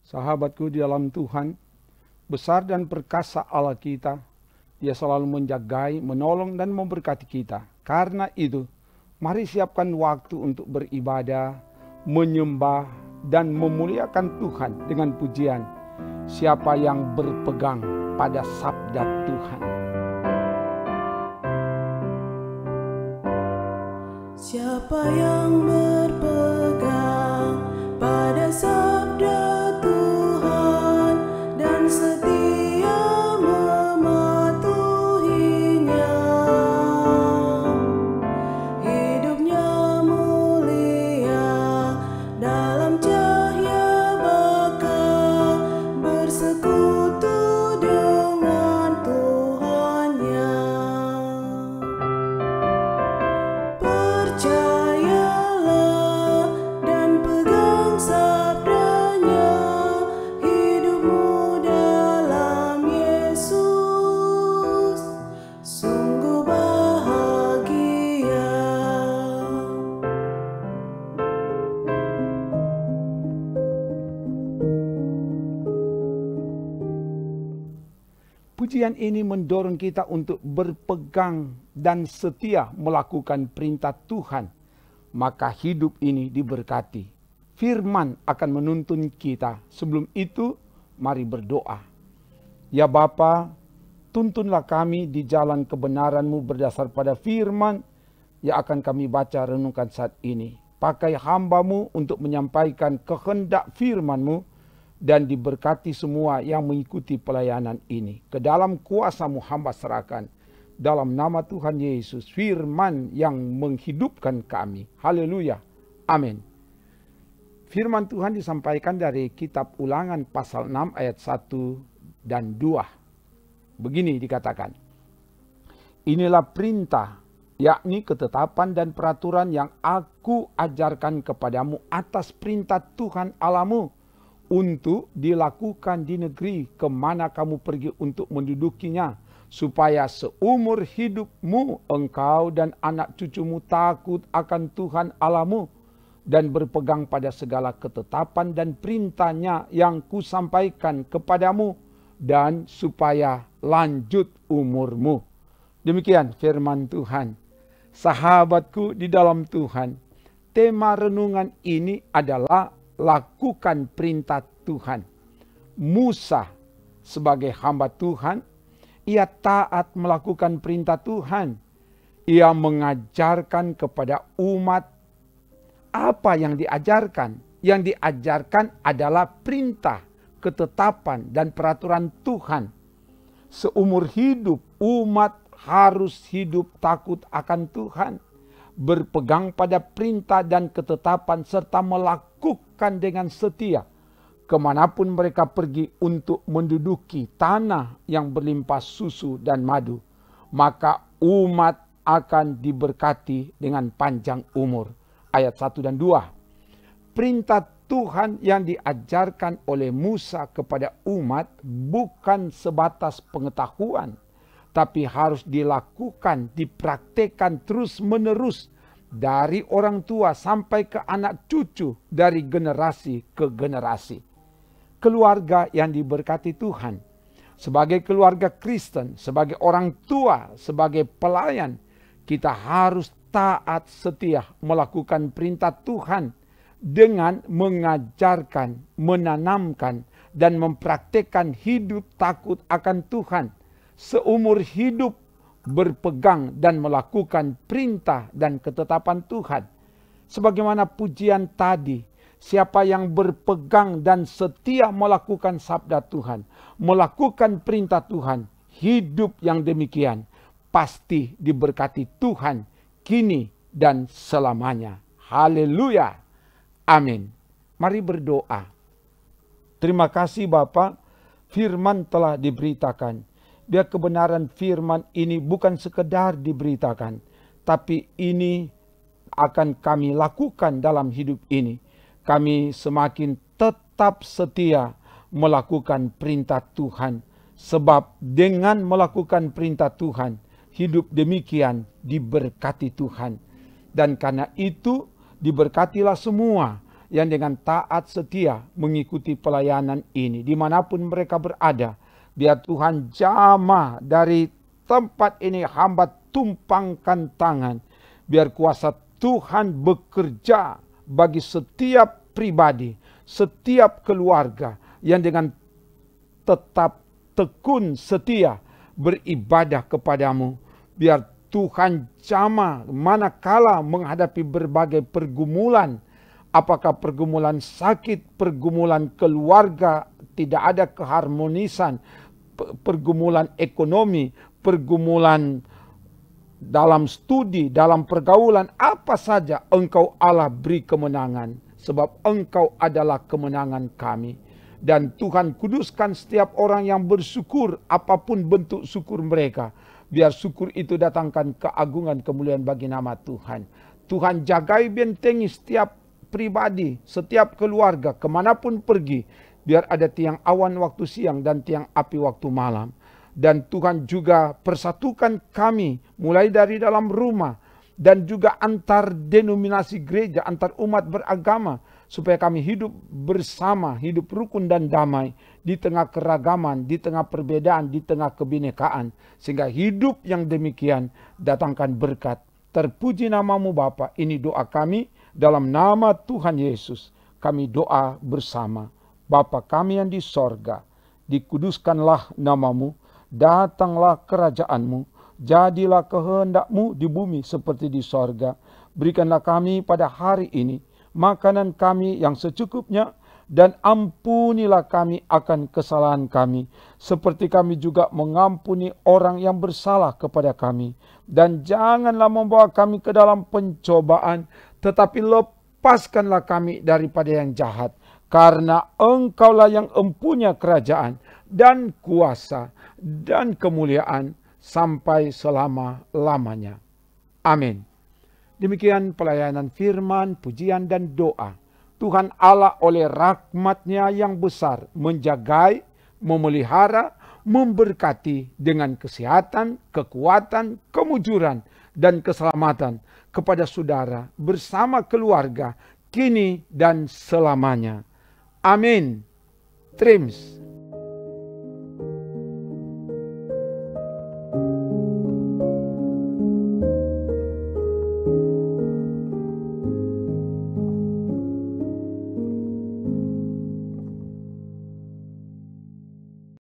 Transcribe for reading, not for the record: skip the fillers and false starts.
Sahabatku di dalam Tuhan, besar dan perkasa Allah kita. Dia selalu menjagai, menolong dan memberkati kita. Karena itu, mari siapkan waktu untuk beribadah, menyembah, dan memuliakan Tuhan dengan pujian. Siapa yang berpegang pada sabda Tuhan? Siapa yang berpegang pada sabda Tuhan dan setia mematuhinya, hidupnya mulia dalam cahaya baka, bersekutu dengan Tuhannya. Percayalah dan pegang sabdanya, hidupmu dalam Yesus sungguh bahagia. Pujian ini mendorong kita untuk berpegang dan setia melakukan perintah Tuhan. Maka hidup ini diberkati. Firman akan menuntun kita. Sebelum itu, mari berdoa. Ya Bapa, tuntunlah kami di jalan kebenaran-Mu berdasar pada firman yang akan kami baca renungkan saat ini. Pakai hamba-Mu untuk menyampaikan kehendak firman-Mu, dan diberkati semua yang mengikuti pelayanan ini. Ke dalam kuasa-Mu hamba serahkan. Dalam nama Tuhan Yesus, firman yang menghidupkan kami. Haleluya. Amin. Firman Tuhan disampaikan dari kitab Ulangan pasal 6 ayat 1 dan 2. Begini dikatakan. Inilah perintah, yakni ketetapan dan peraturan yang aku ajarkan kepadamu atas perintah Tuhan Allahmu, untuk dilakukan di negeri kemana kamu pergi untuk mendudukinya, supaya seumur hidupmu engkau dan anak cucumu takut akan Tuhan Allahmu, dan berpegang pada segala ketetapan dan perintahnya yang kusampaikan kepadamu, dan supaya lanjut umurmu. Demikian firman Tuhan. Sahabatku di dalam Tuhan, tema renungan ini adalah lakukan perintah Tuhan. Musa sebagai hamba Tuhan, ia taat melakukan perintah Tuhan. Ia mengajarkan kepada umat apa yang diajarkan. Yang diajarkan adalah perintah, ketetapan, dan peraturan Tuhan. Seumur hidup umat harus hidup takut akan Tuhan, berpegang pada perintah dan ketetapan, serta melakukan dengan setia kemanapun mereka pergi untuk menduduki tanah yang berlimpah susu dan madu. Maka umat akan diberkati dengan panjang umur. Ayat 1 dan 2. Perintah Tuhan yang diajarkan oleh Musa kepada umat bukan sebatas pengetahuan, tapi harus dilakukan, dipraktekkan terus-menerus dari orang tua sampai ke anak cucu, dari generasi ke generasi. Keluarga yang diberkati Tuhan, sebagai keluarga Kristen, sebagai orang tua, sebagai pelayan, kita harus taat setia melakukan perintah Tuhan dengan mengajarkan, menanamkan, dan mempraktekkan hidup takut akan Tuhan. Seumur hidup berpegang dan melakukan perintah dan ketetapan Tuhan. Sebagaimana pujian tadi, siapa yang berpegang dan setia melakukan sabda Tuhan, melakukan perintah Tuhan, hidup yang demikian pasti diberkati Tuhan kini dan selamanya. Haleluya. Amin. Mari berdoa. Terima kasih Bapa, firman telah diberitakan. Biar kebenaran firman ini bukan sekedar diberitakan, tapi ini akan kami lakukan dalam hidup ini. Kami semakin tetap setia melakukan perintah Tuhan. Sebab dengan melakukan perintah Tuhan, hidup demikian diberkati Tuhan. Dan karena itu diberkatilah semua yang dengan taat setia mengikuti pelayanan ini. Dimanapun mereka berada, biar Tuhan jamah dari tempat ini hamba tumpangkan tangan. Biar kuasa Tuhan bekerja bagi setiap pribadi, setiap keluarga yang dengan tetap tekun setia beribadah kepadamu. Biar Tuhan jamah manakala menghadapi berbagai pergumulan, apakah pergumulan sakit, pergumulan keluarga, tidak ada keharmonisan, pergumulan ekonomi, pergumulan dalam studi, dalam pergaulan, apa saja Engkau Allah beri kemenangan. Sebab Engkau adalah kemenangan kami. Dan Tuhan kuduskan setiap orang yang bersyukur, apapun bentuk syukur mereka. Biar syukur itu datangkan keagungan kemuliaan bagi nama Tuhan. Tuhan jagai bentengi setiap pribadi, setiap keluarga, kemanapun pergi. Biar ada tiang awan waktu siang dan tiang api waktu malam. Dan Tuhan juga persatukan kami mulai dari dalam rumah. Dan juga antar denominasi gereja, antar umat beragama. Supaya kami hidup bersama, hidup rukun dan damai. Di tengah keragaman, di tengah perbedaan, di tengah kebinekaan. Sehingga hidup yang demikian datangkan berkat. Terpuji namamu Bapa. Ini doa kami dalam nama Tuhan Yesus. Kami doa bersama. Bapa kami yang di sorga, dikuduskanlah namamu, datanglah kerajaanmu, jadilah kehendakmu di bumi seperti di sorga. Berikanlah kami pada hari ini makanan kami yang secukupnya, dan ampunilah kami akan kesalahan kami, seperti kami juga mengampuni orang yang bersalah kepada kami. Dan janganlah membawa kami ke dalam pencobaan, tetapi lepaskanlah kami daripada yang jahat. Karena Engkaulah yang empunya kerajaan dan kuasa dan kemuliaan sampai selama-lamanya. Amin. Demikian pelayanan firman, pujian dan doa. Tuhan Allah oleh rahmat-Nya yang besar menjagai, memelihara, memberkati dengan kesehatan, kekuatan, kemujuran, dan keselamatan kepada saudara bersama keluarga kini dan selamanya. Amin. Trims.